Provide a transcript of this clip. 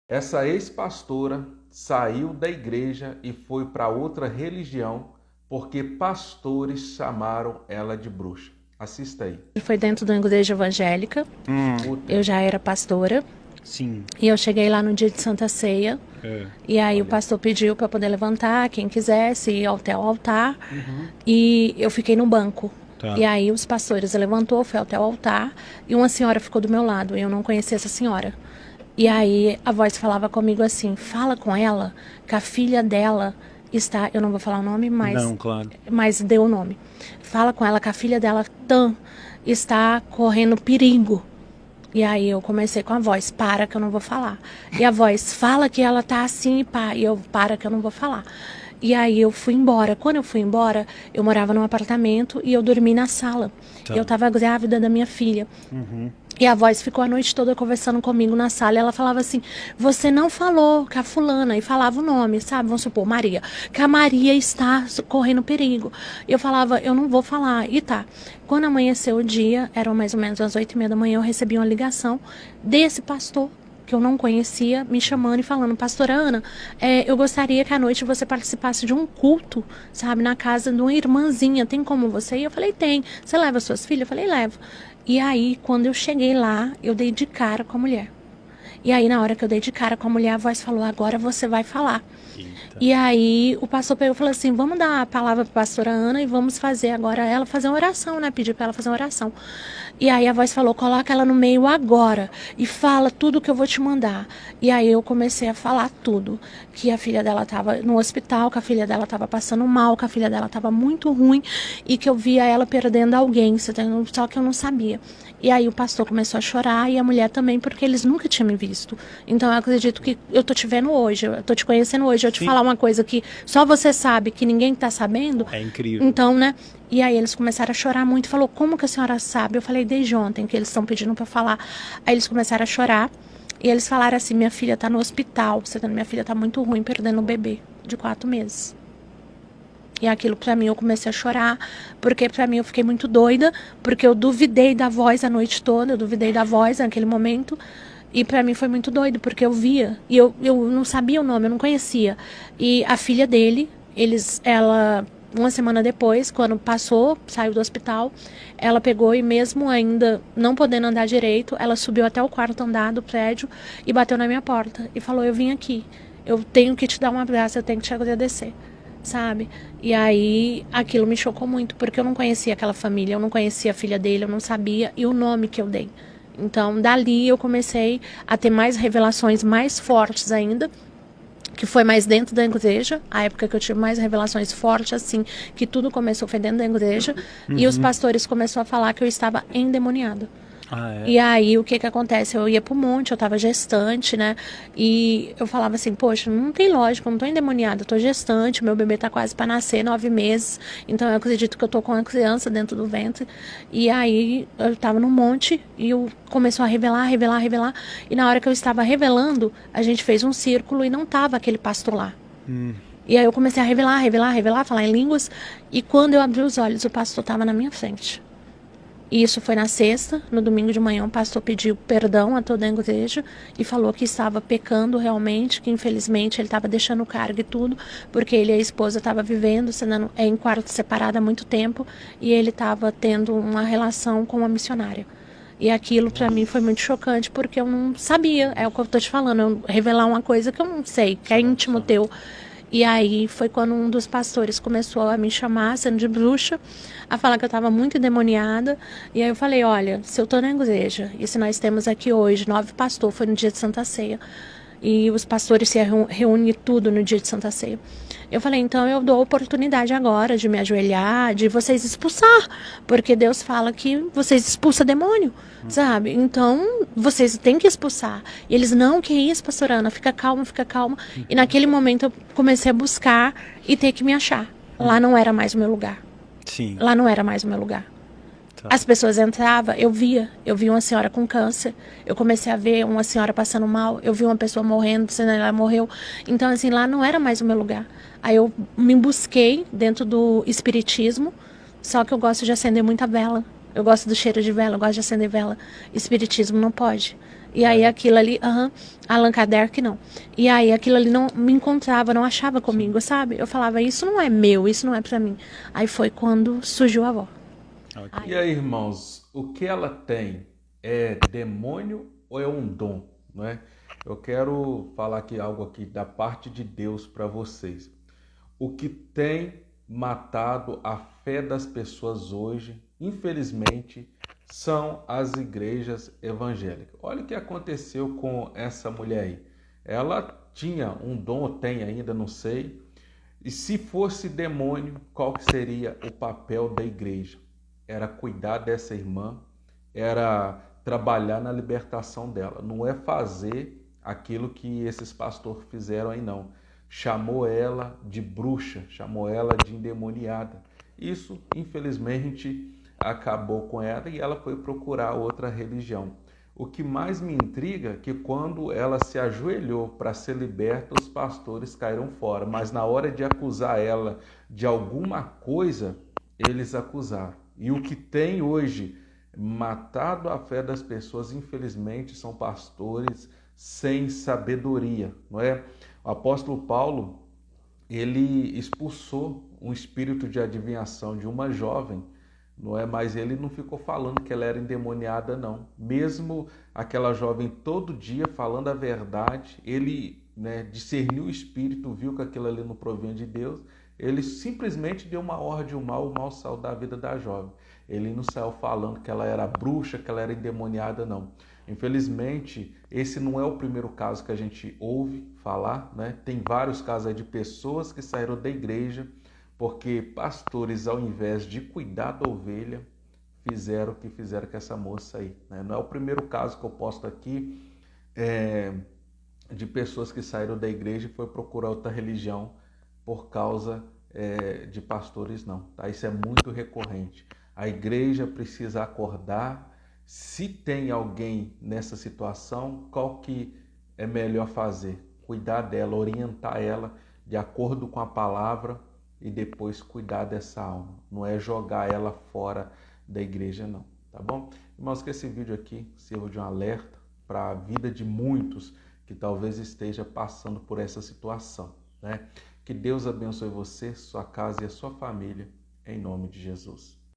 Essa ex-pastora saiu da igreja e foi para outra religião porque pastores chamaram ela de bruxa. Assista aí. Foi dentro da igreja evangélica. Eu já era pastora. Sim. E eu cheguei lá no dia de Santa Ceia. E aí o pastor pediu para poder levantar, quem quisesse ir até o altar. E eu fiquei no banco. Tá. E aí os pastores levantou, foi até o altar. E uma senhora ficou do meu lado. E eu não conhecia essa senhora. E aí a voz falava comigo assim: fala com ela que a filha dela está... Eu não vou falar o nome, mas... Não, claro. Mas deu o nome. Fala com ela que a filha dela, Tan, está correndo perigo. E aí eu comecei com a voz: para que eu não vou falar. E a voz: fala que ela tá assim, pá. E eu: para que eu não vou falar. E aí eu fui embora. Quando eu fui embora, eu morava num apartamento e eu dormi na sala. Tá. Eu estava grávida da minha filha. E a voz ficou a noite toda conversando comigo na sala. E ela falava assim: você não falou que a fulana... E falava o nome, sabe? Vamos supor, Maria. Que a Maria está correndo perigo. E eu falava: eu não vou falar. E tá. Quando amanheceu o dia, eram mais ou menos às 8h30 da manhã, eu recebi uma ligação desse pastor que eu não conhecia, me chamando e falando: pastora Ana, eu gostaria que à noite você participasse de um culto, sabe, na casa de uma irmãzinha, tem como você ir? Eu falei: tem. Você leva suas filhas? Eu falei: levo. E aí, quando eu cheguei lá, eu dei de cara com a mulher. E aí, na hora que eu dei de cara com a mulher, a voz falou: agora você vai falar. E aí, o pastor pegou e falou assim: vamos dar a palavra para a pastora Ana e vamos fazer agora ela fazer uma oração, né? Pedir para ela fazer uma oração. E aí a voz falou: coloca ela no meio agora e fala tudo que eu vou te mandar. E aí eu comecei a falar tudo. Que a filha dela estava no hospital, que a filha dela estava passando mal, que a filha dela estava muito ruim e que eu via ela perdendo alguém, só que eu não sabia. E aí o pastor começou a chorar e a mulher também, porque eles nunca tinham me visto. Então eu acredito que eu tô te vendo hoje, eu tô te conhecendo hoje, eu te falar uma coisa que só você sabe, que ninguém tá sabendo. É incrível. Então, né? E aí eles começaram a chorar muito, falou: como que a senhora sabe? Eu falei: desde ontem que eles estão pedindo para falar. Aí eles começaram a chorar e eles falaram assim: minha filha tá no hospital, minha filha tá muito ruim, perdendo um bebê de 4 meses. E aquilo pra mim, eu comecei a chorar, porque pra mim eu fiquei muito doida, porque eu duvidei da voz a noite toda, eu duvidei da voz naquele momento, e pra mim foi muito doido, porque eu via, e eu não sabia o nome, eu não conhecia. E a filha dele, ela, uma semana depois, quando passou, saiu do hospital, ela pegou e mesmo ainda não podendo andar direito, ela subiu até o 4º andar do prédio e bateu na minha porta, e falou: eu vim aqui, eu tenho que te dar um abraço, eu tenho que te agradecer. Sabe? E aí aquilo me chocou muito, porque eu não conhecia aquela família, eu não conhecia a filha dele, eu não sabia, e o nome que eu dei. Então dali eu comecei a ter mais revelações mais fortes ainda, que foi mais dentro da igreja, a época que eu tive mais revelações fortes, assim, que tudo começou foi dentro da igreja, e os pastores começaram a falar que eu estava endemoniada. E aí, o que acontece? Eu ia pro monte, eu tava gestante, né? E eu falava assim: poxa, não tem lógica, eu não tô endemoniada, eu tô gestante, meu bebê tá quase para nascer, 9 meses. Então, eu acredito que eu tô com uma criança dentro do ventre. E aí, eu tava no monte e eu começou a revelar. E na hora que eu estava revelando, a gente fez um círculo e não tava aquele pastor lá. E aí, eu comecei a revelar, falar em línguas. E quando eu abri os olhos, o pastor tava na minha frente. E isso foi na sexta. No domingo de manhã o pastor pediu perdão a toda a igreja e falou que estava pecando realmente, que infelizmente ele estava deixando o cargo e tudo, porque ele e a esposa estavam vivendo em quarto separado há muito tempo, e ele estava tendo uma relação com uma missionária. E aquilo para mim foi muito chocante, porque eu não sabia, é o que eu tô te falando, eu revelar uma coisa que eu não sei, que é íntimo teu. E aí foi quando um dos pastores começou a me chamar, sendo de bruxa, a falar que eu estava muito endemoniada. E aí eu falei: olha, se eu estou na igreja, e se nós temos aqui hoje 9 pastores, foi no dia de Santa Ceia, e os pastores se reúnem tudo no dia de Santa Ceia. Eu falei: então eu dou a oportunidade agora de me ajoelhar, de vocês expulsar, porque Deus fala que vocês expulsam demônio, sabe? Então vocês têm que expulsar. E eles: não, que isso, pastora Ana, fica calma. E naquele momento eu comecei a buscar e ter que me achar. Lá não era mais o meu lugar. Sim. Lá não era mais o meu lugar. Tá. As pessoas entravam, eu via uma senhora com câncer, eu comecei a ver uma senhora passando mal, eu vi uma pessoa morrendo, ela morreu. Então, assim, lá não era mais o meu lugar. Aí eu me busquei dentro do espiritismo, só que eu gosto de acender muita vela. Eu gosto do cheiro de vela, eu gosto de acender vela. Espiritismo não pode. E aí aquilo ali, Allan Kardec não. E aí aquilo ali não me encontrava, não achava comigo, sabe? Eu falava, isso não é meu, isso não é pra mim. Aí foi quando surgiu a avó. E aí, irmãos, o que ela tem é demônio ou é um dom, não é? Eu quero falar aqui algo aqui da parte de Deus para vocês. O que tem matado a fé das pessoas hoje, infelizmente, são as igrejas evangélicas. Olha o que aconteceu com essa mulher aí. Ela tinha um dom, ou tem ainda, não sei. E se fosse demônio, qual que seria o papel da igreja? Era cuidar dessa irmã, era trabalhar na libertação dela. Não é fazer aquilo que esses pastores fizeram aí, não. Chamou ela de bruxa, chamou ela de endemoniada. Isso, infelizmente, acabou com ela e ela foi procurar outra religião. O que mais me intriga é que quando ela se ajoelhou para ser liberta, os pastores caíram fora. Mas na hora de acusar ela de alguma coisa, eles acusaram. E o que tem hoje matado a fé das pessoas, infelizmente, são pastores sem sabedoria, não é? O apóstolo Paulo, ele expulsou um espírito de adivinhação de uma jovem, não é? Mas ele não ficou falando que ela era endemoniada, não. Mesmo aquela jovem todo dia falando a verdade, ele, né, discerniu o espírito, viu que aquilo ali não provinha de Deus, ele simplesmente deu uma ordem, o mal saiu da vida da jovem. Ele não saiu falando que ela era bruxa, que ela era endemoniada, não. Infelizmente, esse não é o primeiro caso que a gente ouve falar, né? Tem vários casos aí de pessoas que saíram da igreja porque pastores, ao invés de cuidar da ovelha, fizeram o que fizeram com essa moça aí, né? Não é o primeiro caso que eu posto aqui de pessoas que saíram da igreja e foi procurar outra religião por causa de pastores, não. Tá? Isso é muito recorrente. A igreja precisa acordar. Se tem alguém nessa situação, qual que é melhor fazer? Cuidar dela, orientar ela de acordo com a palavra e depois cuidar dessa alma. Não é jogar ela fora da igreja, não. Tá bom? Irmãos, que esse vídeo aqui sirva de um alerta para a vida de muitos que talvez esteja passando por essa situação, né? Que Deus abençoe você, sua casa e a sua família, em nome de Jesus.